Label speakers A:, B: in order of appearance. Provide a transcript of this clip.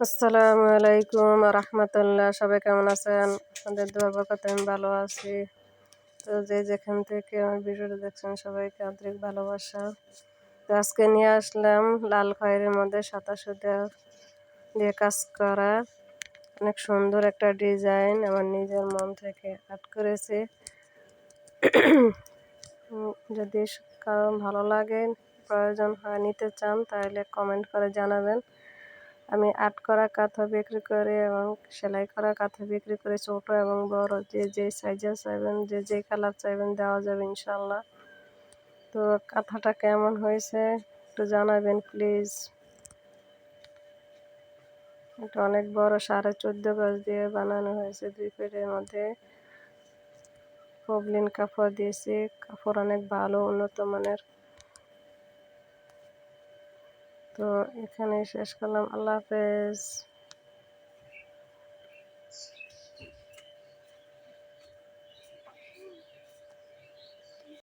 A: আসসালামু আলাইকুম রহমতুল্লাহ। সবাই কেমন আছেন? আপনাদের দোয়া বরকতে আমি ভালো আছি। তো যে যেখান থেকে আমার ভিডিওটা দেখছেন সবাইকে আন্তরিক ভালোবাসা। তো আজকে নিয়ে আসলাম লাল খয়েরির মধ্যে সাদা সুতা দিয়ে কাজ করা অনেক সুন্দর একটা ডিজাইন। আমার নিজের মন থেকে আর্ট করেছি। যদি কারো ভালো লাগে, প্রয়োজন হয়, নিতে চান, তাহলে কমেন্ট করে জানাবেন। আমি আর্ট করা কাঁথা বিক্রি করে এবং সেলাই করা কাঁথা বিক্রি করে, ছোট এবং বড় যে যে সাইজের চাইবেন, যে যে কালার চাইবেন দেওয়া যাবে ইনশাল্লাহ। তো কাঁথাটা কেমন হয়েছে একটু জানাবেন প্লিজ। এটা অনেক বড়, 14.5 গজ দিয়ে বানানো হয়েছে। 2 ফিটের মধ্যে পবলিন কাপড় দিয়েছি। কাপড় অনেক ভালো, উন্নত মানের। তো এখানে শেষ করলাম। আল্লাহ হাফেজ।